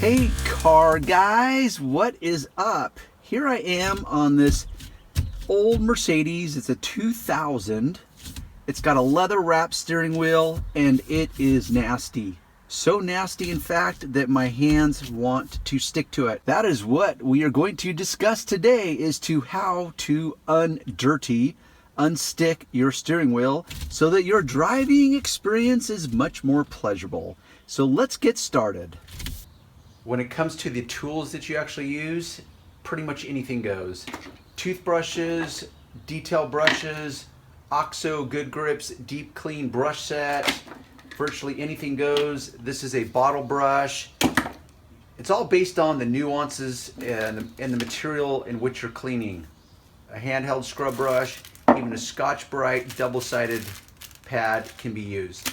Hey car guys, what is up? Here I am on this old Mercedes. It's a 2000. It's got a leather wrapped steering wheel and it is nasty. So nasty, in fact, that my hands want to stick to it. That is what we are going to discuss today, is to how to unstick your steering wheel so that your driving experience is much more pleasurable. So let's get started. When it comes to the tools that you actually use, pretty much anything goes. Toothbrushes, detail brushes, OXO Good Grips Deep Clean brush set, virtually anything goes. This is a bottle brush. It's all based on the nuances and the material in which you're cleaning. A handheld scrub brush, even a Scotch-Brite double-sided pad can be used.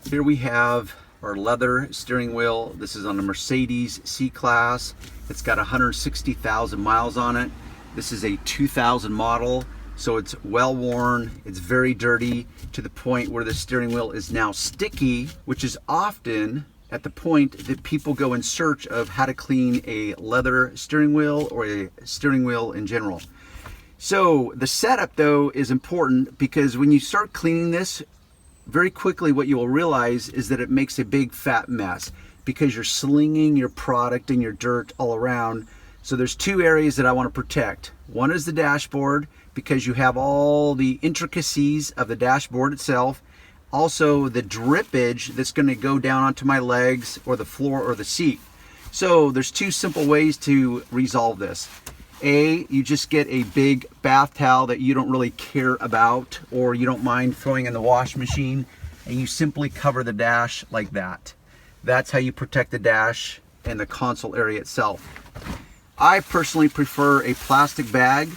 Here we have our leather steering wheel. This is on the Mercedes C-Class. It's got 160,000 miles on it. This is a 2000 model, so it's well worn. It's very dirty to the point where the steering wheel is now sticky, which is often at the point that people go in search of how to clean a leather steering wheel or a steering wheel in general. So the setup though is important, because when you start cleaning this, very quickly what you will realize is that it makes a big fat mess because you're slinging your product and your dirt all around. So there's two areas that I want to protect. One is the dashboard, because you have all the intricacies of the dashboard itself. Also the drippage that's going to go down onto my legs or the floor or the seat. So there's two simple ways to resolve this. You just get a big bath towel that you don't really care about or you don't mind throwing in the wash machine, and you simply cover the dash like that. That's how you protect the dash and the console area itself. I personally prefer a plastic bag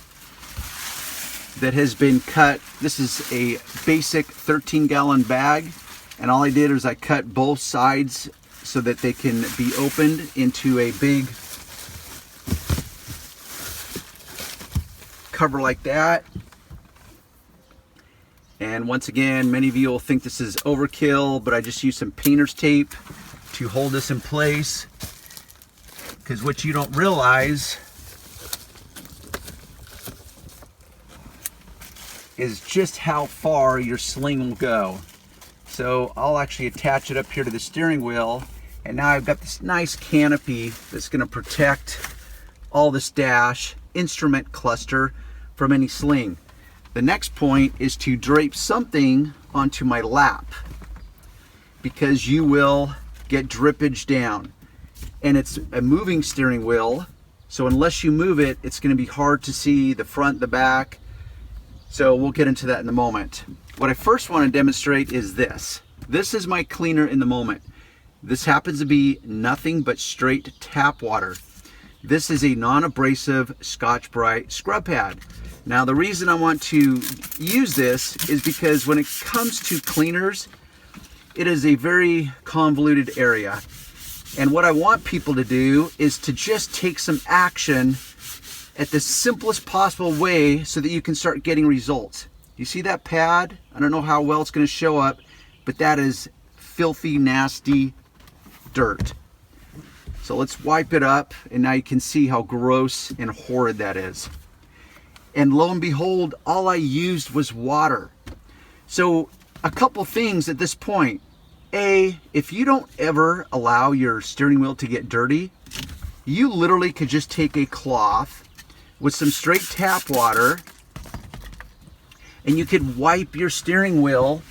that has been cut. This is a basic 13-gallon bag, and all I did is I cut both sides so that they can be opened into a big cover like that. And once again, many of you will think this is overkill, but I just use some painter's tape to hold this in place, because what you don't realize is just how far your sling will go. So I'll actually attach it up here to the steering wheel, and now I've got this nice canopy that's going to protect all this dash instrument cluster from any sling. The next point is to drape something onto my lap, because you will get drippage down, and it's a moving steering wheel, so unless you move it, it's going to be hard to see the front, the back. So we'll get into that in a moment. What I first want to demonstrate is this. This is my cleaner in the moment. This happens to be nothing but straight tap water. This is a non-abrasive Scotch-Brite scrub pad. Now the reason I want to use this is because when it comes to cleaners, it is a very convoluted area. And what I want people to do is to just take some action at the simplest possible way so that you can start getting results. You see that pad? I don't know how well it's going to show up, but that is filthy, nasty dirt. So let's wipe it up, and now you can see how gross and horrid that is. And lo and behold, all I used was water. So a couple things at this point. If you don't ever allow your steering wheel to get dirty, you literally could just take a cloth with some straight tap water and you could wipe your steering wheel,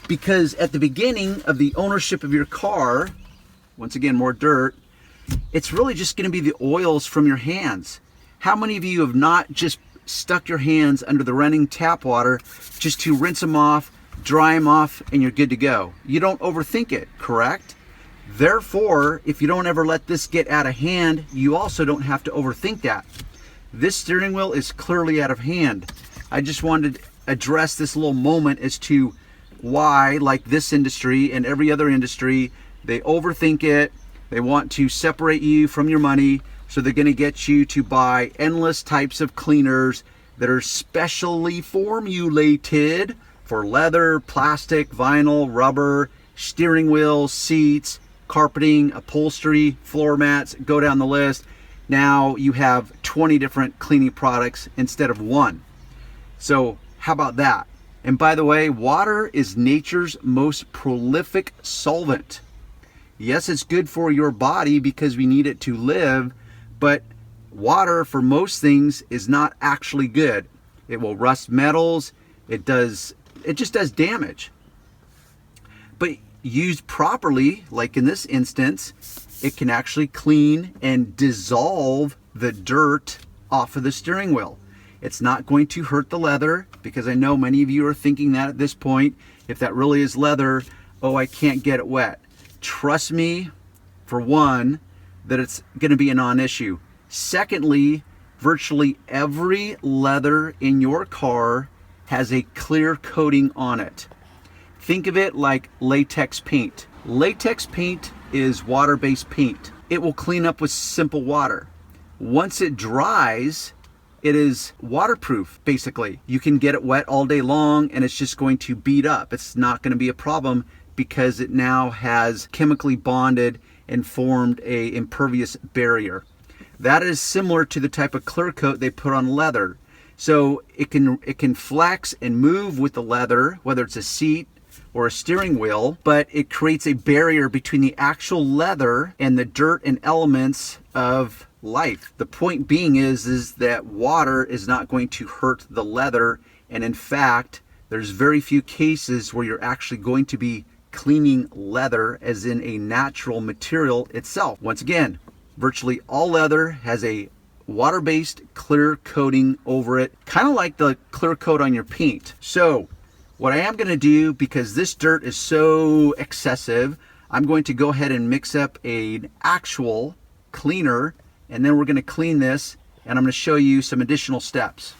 because at the beginning of the ownership of your car, once again, more dirt, it's really just going to be the oils from your hands. How many of you have not just stuck your hands under the running tap water just to rinse them off, dry them off, and you're good to go? You don't overthink it, correct? Therefore, if you don't ever let this get out of hand, you also don't have to overthink that. This steering wheel is clearly out of hand. I just wanted to address this little moment as to why, like this industry and every other industry, they overthink it. They want to separate you from your money, so they're going to get you to buy endless types of cleaners that are specially formulated for leather, plastic, vinyl, rubber, steering wheels, seats, carpeting, upholstery, floor mats, go down the list. Now you have 20 different cleaning products instead of one. So how about that? And by the way, water is nature's most prolific solvent. Yes, it's good for your body because we need it to live, but water for most things is not actually good. It will rust metals. It just does damage. But used properly, like in this instance, it can actually clean and dissolve the dirt off of the steering wheel. It's not going to hurt the leather, because I know many of you are thinking that at this point, if that really is leather, oh, I can't get it wet. Trust me, for one, that it's going to be a non-issue. Secondly, virtually every leather in your car has a clear coating on it. Think of it like latex paint. Latex paint is water-based paint. It will clean up with simple water. Once it dries, it is waterproof, basically. You can get it wet all day long and it's just going to beat up. It's not going to be a problem because it now has chemically bonded and formed a impervious barrier. That is similar to the type of clear coat they put on leather. So it can flex and move with the leather, whether it's a seat or a steering wheel, but it creates a barrier between the actual leather and the dirt and elements of life. The point being is that water is not going to hurt the leather, and in fact, there's very few cases where you're actually going to be cleaning leather as in a natural material itself. Once again, virtually all leather has a water-based clear coating over it, kind of like the clear coat on your paint. So what I am going to do, because this dirt is so excessive, I'm going to go ahead and mix up an actual cleaner, and then we're going to clean this, and I'm going to show you some additional steps.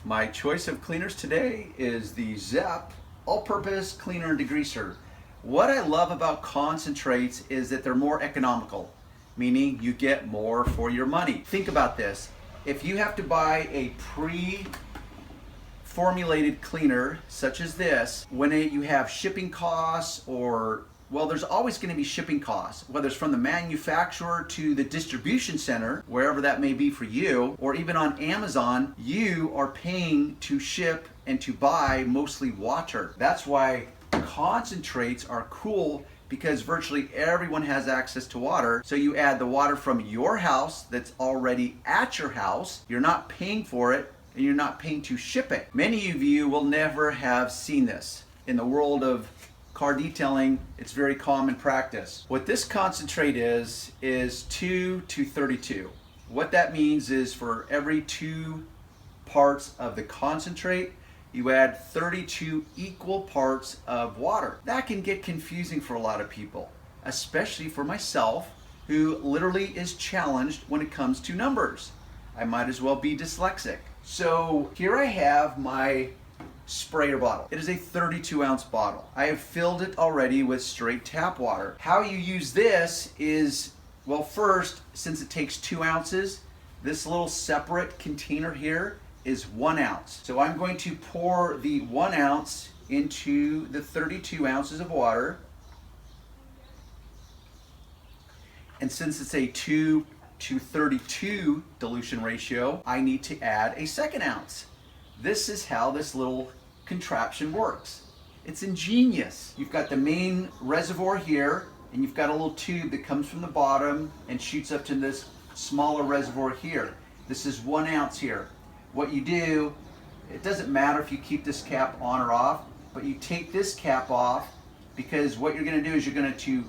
My choice of cleaners today is the Zep all-purpose cleaner and degreaser. What I love about concentrates is that they're more economical, meaning you get more for your money. Think about this. If you have to buy a pre-formulated cleaner such as this, when you have shipping costs, or, well, there's always going to be shipping costs, whether it's from the manufacturer to the distribution center, wherever that may be for you, or even on Amazon, you are paying to ship and to buy mostly water. That's why concentrates are cool, because virtually everyone has access to water. So you add the water from your house that's already at your house. You're not paying for it, and you're not paying to ship it. Many of you will never have seen this. In the world of car detailing, it's very common practice. What this concentrate is 2 to 32. What that means is for every 2 parts of the concentrate, you add 32 equal parts of water. That can get confusing for a lot of people, especially for myself, who literally is challenged when it comes to numbers. I might as well be dyslexic. So here I have my sprayer bottle. It is a 32-ounce bottle. I have filled it already with straight tap water. How you use this is, well, first, since it takes 2 ounces, this little separate container here is 1 ounce. So I'm going to pour the 1 ounce into the 32 ounces of water. And since it's a 2 to 32 dilution ratio, I need to add a 2nd ounce. This is how this little contraption works. It's ingenious. You've got the main reservoir here, and you've got a little tube that comes from the bottom and shoots up to this smaller reservoir here. This is 1 ounce here. What you do, it doesn't matter if you keep this cap on or off, but you take this cap off, because what you're going to do is you're going to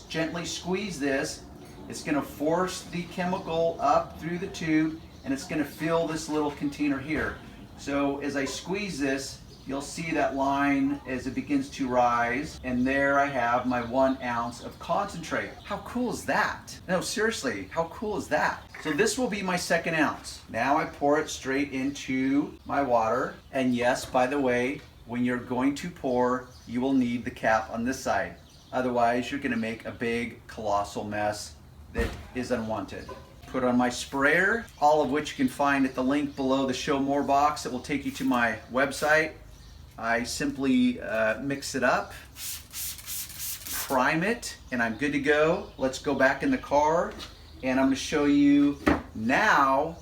gently squeeze this. It's going to force the chemical up through the tube, and it's going to fill this little container here. So as I squeeze this, you'll see that line as it begins to rise, and there I have my 1 ounce of concentrate. How cool is that? No, seriously, how cool is that? So this will be my 2nd ounce. Now I pour it straight into my water. And yes, by the way, when you're going to pour, you will need the cap on this side. Otherwise, you're going to make a big, colossal mess that is unwanted. Put on my sprayer, all of which you can find at the link below the Show More box that will take you to my website. I simply mix it up, prime it and I'm good to go. Let's go back in the car and I'm going to show you now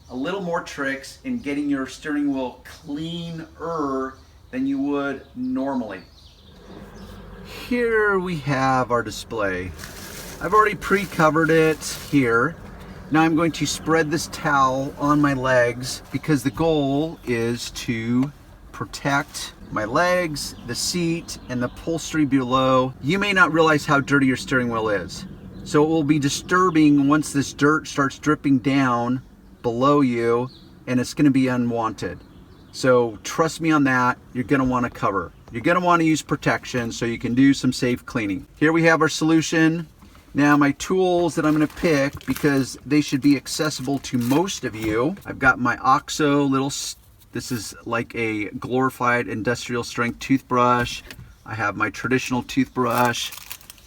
a little more tricks in getting your steering wheel cleaner than you would normally. Here we have our display. I've already pre-covered it here. Now I'm going to spread this towel on my legs because the goal is to protect my legs, the seat, and the upholstery below. You may not realize how dirty your steering wheel is. So it will be disturbing once this dirt starts dripping down below you, and it's going to be unwanted. So trust me on that, you're going to want to cover. You're going to want to use protection so you can do some safe cleaning. Here we have our solution. Now my tools that I'm going to pick, because they should be accessible to most of you. I've got my OXO little, this is like a glorified industrial strength toothbrush. I have my traditional toothbrush.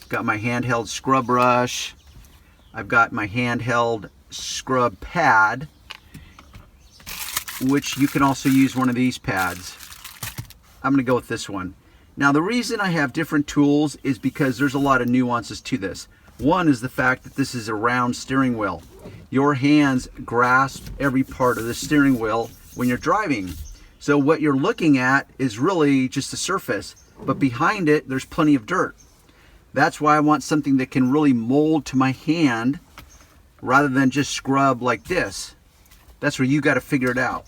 I've got my handheld scrub brush. I've got my handheld scrub pad, which you can also use one of these pads. I'm going to go with this one. Now the reason I have different tools is because there's a lot of nuances to this. One is the fact that this is a round steering wheel. Your hands grasp every part of the steering wheel when you're driving. So what you're looking at is really just the surface, but behind it there's plenty of dirt. That's why I want something that can really mold to my hand rather than just scrub like this. That's where you got to figure it out.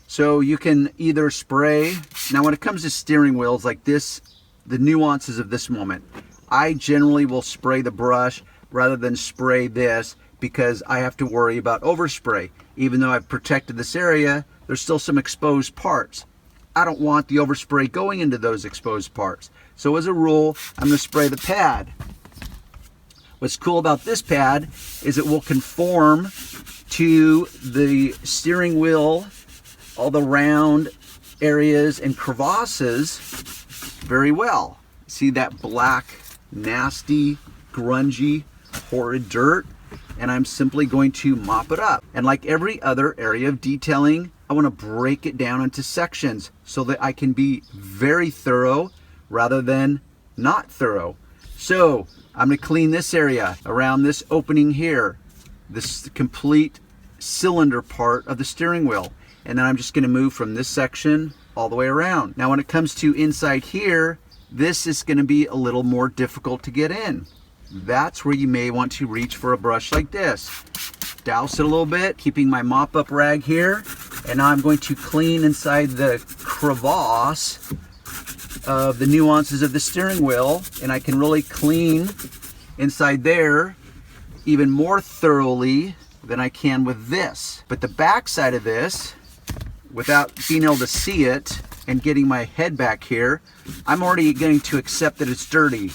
So you can either spray. Now when it comes to steering wheels like this, the nuances of this moment, I generally will spray the brush rather than spray this because I have to worry about overspray. Even though I've protected this area, there's still some exposed parts. I don't want the overspray going into those exposed parts. So as a rule, I'm going to spray the pad. What's cool about this pad is it will conform to the steering wheel, all the round areas and crevasses very well. See that black, nasty, grungy, horrid dirt? And I'm simply going to mop it up. And like every other area of detailing, I want to break it down into sections so that I can be very thorough rather than not thorough. So I'm going to clean this area around this opening here, this complete cylinder part of the steering wheel. And then I'm just going to move from this section all the way around. Now when it comes to inside here, this is going to be a little more difficult to get in. That's where you may want to reach for a brush like this. Douse it a little bit, keeping my mop up rag here. And now I'm going to clean inside the crevasse of the nuances of the steering wheel. And I can really clean inside there even more thoroughly than I can with this. But the back side of this, without being able to see it and getting my head back here, I'm already going to accept that it's dirty.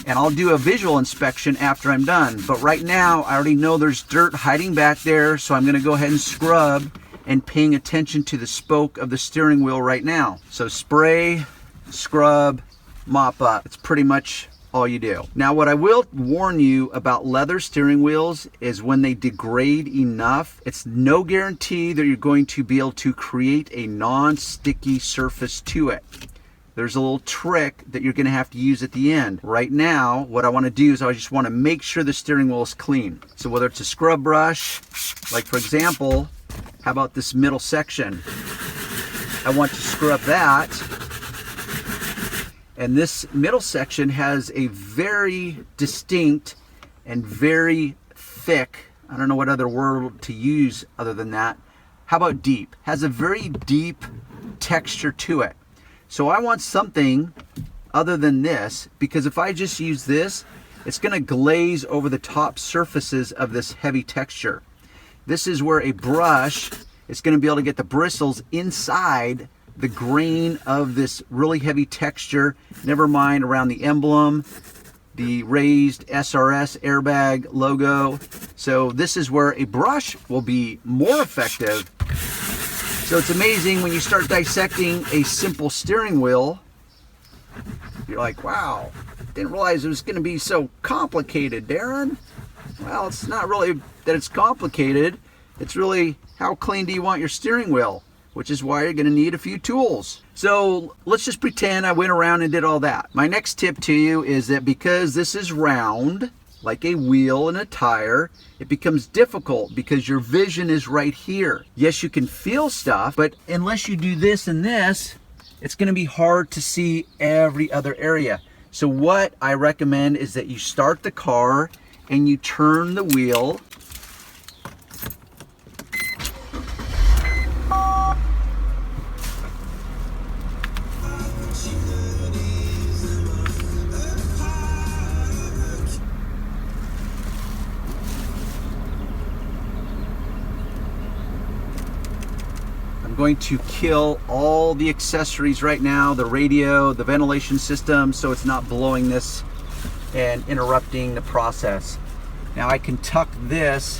And I'll do a visual inspection after I'm done. But right now, I already know there's dirt hiding back there, so I'm gonna go ahead and scrub and paying attention to the spoke of the steering wheel right now. So spray, scrub, mop up. It's pretty much all you do. Now what I will warn you about leather steering wheels is when they degrade enough, it's no guarantee that you're going to be able to create a non-sticky surface to it. There's a little trick that you're going to have to use at the end. Right now, what I want to do is I just want to make sure the steering wheel is clean. So whether it's a scrub brush, like for example, how about this middle section? I want to scrub that. And this middle section has a very distinct and very thick, I don't know what other word to use other than that. How about deep? Has a very deep texture to it. So I want something other than this, because if I just use this, it's going to glaze over the top surfaces of this heavy texture. This is where a brush is going to be able to get the bristles inside the grain of this really heavy texture, never mind around the emblem, the raised SRS airbag logo. So this is where a brush will be more effective. So it's amazing when you start dissecting a simple steering wheel, you're like, wow, didn't realize it was going to be so complicated, Darren. Well, it's not really that it's complicated. It's really how clean do you want your steering wheel? which is why you're going to need a few tools. So let's just pretend I went around and did all that. My next tip to you is that because this is round, like a wheel and a tire, it becomes difficult because your vision is right here. Yes, you can feel stuff, but unless you do this and this, it's going to be hard to see every other area. So what I recommend is that you start the car and you turn the wheel. Going to kill all the accessories right now, the radio, the ventilation system, so it's not blowing this and interrupting the process. Now I can tuck this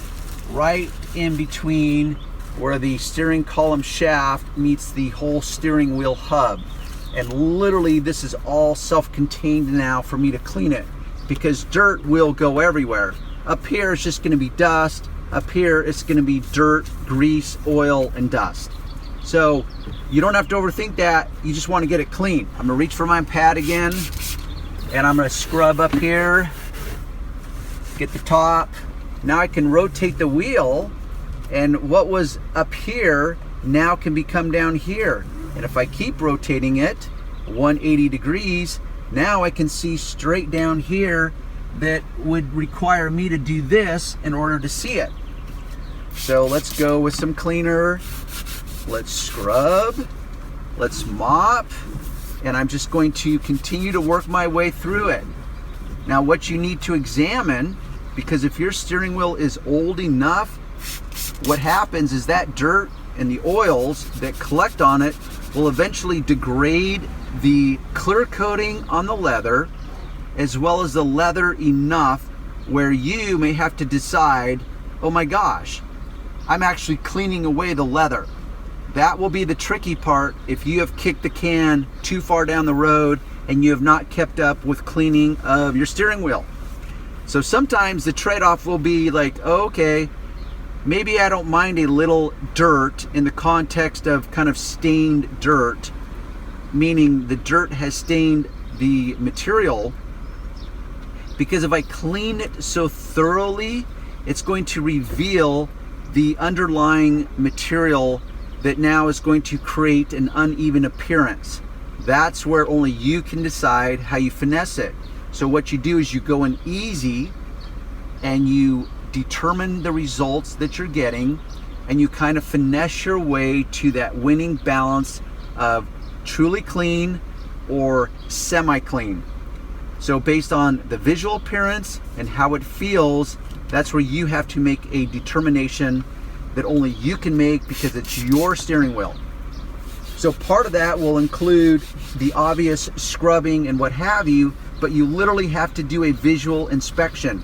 right in between where the steering column shaft meets the whole steering wheel hub. And literally this is all self-contained now for me to clean it, because dirt will go everywhere. Up here it's just going to be dust. Up here it's going to be dirt, grease, oil, and dust. So you don't have to overthink that. You just want to get it clean. I'm gonna reach for my pad again, and I'm gonna scrub up here, get the top. Now I can rotate the wheel, and what was up here now can become down here. And if I keep rotating it 180 degrees, now I can see straight down here that would require me to do this in order to see it. So let's go with some cleaner. Let's scrub, let's mop, and I'm just going to continue to work my way through it. Now what you need to examine, because if your steering wheel is old enough, what happens is that dirt and the oils that collect on it will eventually degrade the clear coating on the leather, as well as the leather enough where you may have to decide, oh my gosh, I'm actually cleaning away the leather. That will be the tricky part if you have kicked the can too far down the road and you have not kept up with cleaning of your steering wheel. So sometimes the trade-off will be like, oh, okay, maybe I don't mind a little dirt in the context of kind of stained dirt, meaning the dirt has stained the material, because if I clean it so thoroughly, it's going to reveal the underlying material that now is going to create an uneven appearance. That's where only you can decide how you finesse it. So what you do is you go in easy and you determine the results that you're getting, and you kind of finesse your way to that winning balance of truly clean or semi-clean. So based on the visual appearance and how it feels, that's where you have to make a determination that only you can make, because it's your steering wheel. So part of that will include the obvious scrubbing and what have you, but you literally have to do a visual inspection.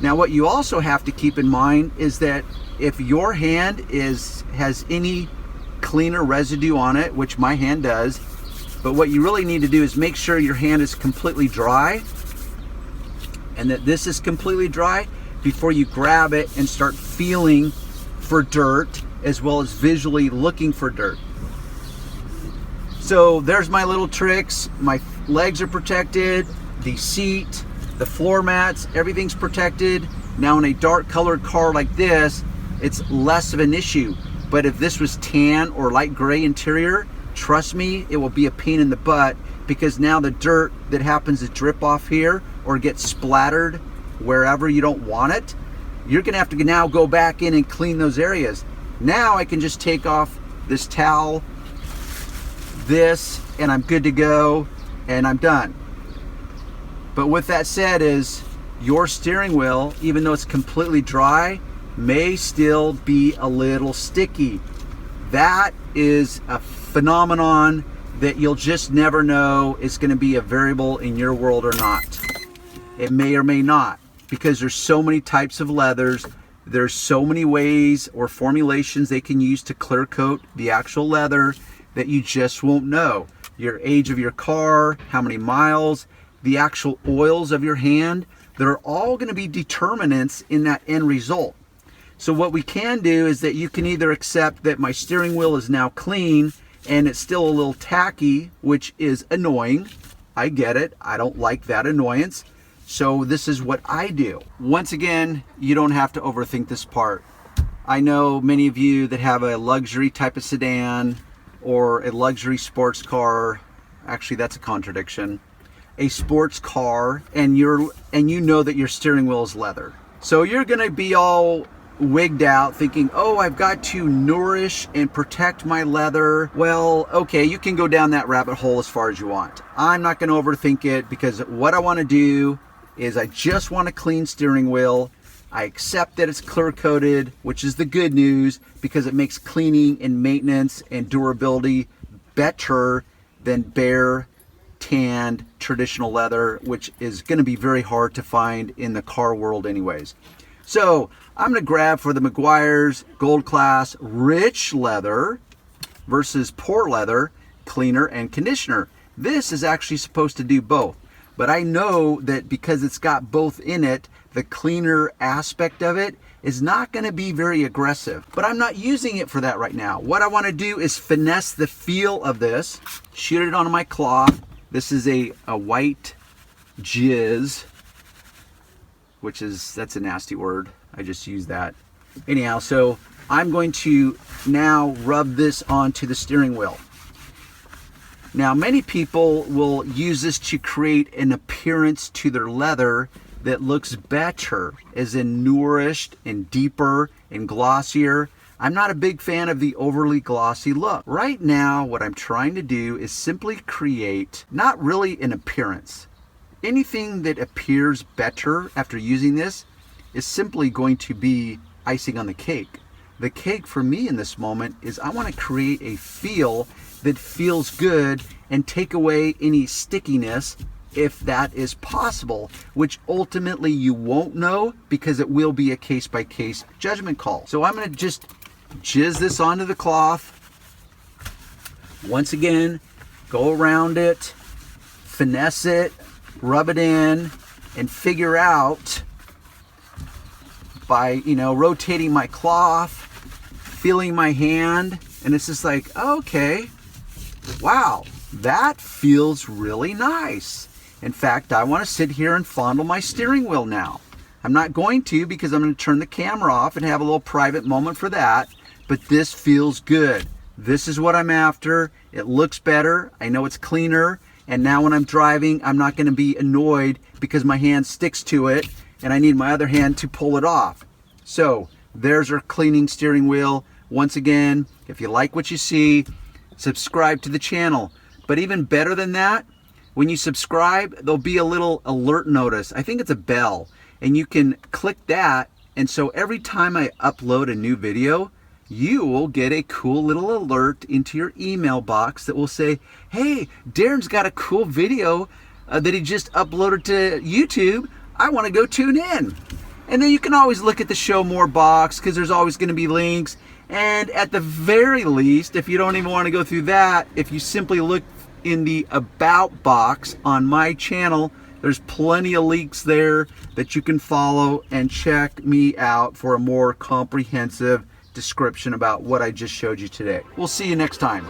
Now what you also have to keep in mind is that if your hand has any cleaner residue on it, which my hand does, but what you really need to do is make sure your hand is completely dry, and that this is completely dry before you grab it and start feeling for dirt, as well as visually looking for dirt. So there's my little tricks. My legs are protected, the seat, the floor mats, everything's protected. Now in a dark colored car like this, it's less of an issue. But if this was tan or light gray interior, trust me, it will be a pain in the butt, because now the dirt that happens to drip off here or get splattered wherever you don't want it, you're gonna have to now go back in and clean those areas. Now I can just take off this towel, this, and I'm good to go, and I'm done. But with that said, is your steering wheel, even though it's completely dry, may still be a little sticky. That is a phenomenon that you'll just never know is gonna be a variable in your world or not. It may or may not, because there's so many types of leathers, there's so many ways or formulations they can use to clear coat the actual leather that you just won't know. Your age of your car, how many miles, the actual oils of your hand, they're all going to be determinants in that end result. So what we can do is that you can either accept that my steering wheel is now clean and it's still a little tacky, which is annoying. I get it. I don't like that annoyance. So this is what I do. Once again, you don't have to overthink this part. I know many of you that have a luxury type of sedan or a luxury sports car. Actually, that's a contradiction. A sports car, and you know that your steering wheel is leather. So you're gonna be all wigged out thinking, oh, I've got to nourish and protect my leather. Well, okay, you can go down that rabbit hole as far as you want. I'm not gonna overthink it, because what I wanna do is I just want a clean steering wheel. I accept that it's clear coated, which is the good news, because it makes cleaning and maintenance and durability better than bare tanned traditional leather, which is going to be very hard to find in the car world anyways. So I'm going to grab for the Meguiar's Gold Class rich leather versus poor leather cleaner and conditioner. This is actually supposed to do both, but I know that because it's got both in it, the cleaner aspect of it is not going to be very aggressive, but I'm not using it for that right now. What I want to do is finesse the feel of this, shoot it onto my cloth. This is a white jizz, that's a nasty word. I just used that. Anyhow, so I'm going to now rub this onto the steering wheel. Now, many people will use this to create an appearance to their leather that looks better, as in nourished and deeper and glossier. I'm not a big fan of the overly glossy look. Right now, what I'm trying to do is simply create not really an appearance. Anything that appears better after using this is simply going to be icing on the cake. The cake for me in this moment is I want to create a feel that feels good and take away any stickiness, if that is possible, which ultimately you won't know, because it will be a case-by-case judgment call. So I'm going to just jizz this onto the cloth. Once again, go around it, finesse it, rub it in, and figure out by, rotating my cloth, feeling my hand, and it's just like, okay, wow, that feels really nice. In fact, I want to sit here and fondle my steering wheel now. I'm not going to, because I'm going to turn the camera off and have a little private moment for that, but this feels good. This is what I'm after. It looks better. I know it's cleaner. And now when I'm driving, I'm not going to be annoyed because my hand sticks to it and I need my other hand to pull it off. So there's our cleaning steering wheel. Once again, if you like what you see, subscribe to the channel. But even better than that, when you subscribe, there'll be a little alert notice. I think it's a bell, and you can click that. And so every time I upload a new video, you will get a cool little alert into your email box that will say, hey, Darren's got a cool video that he just uploaded to YouTube. I want to go tune in. And then you can always look at the show more box, because there's always going to be links. And at the very least, if you don't even want to go through that, if you simply look in the about box on my channel, there's plenty of links there that you can follow and check me out for a more comprehensive description about what I just showed you today. We'll see you next time.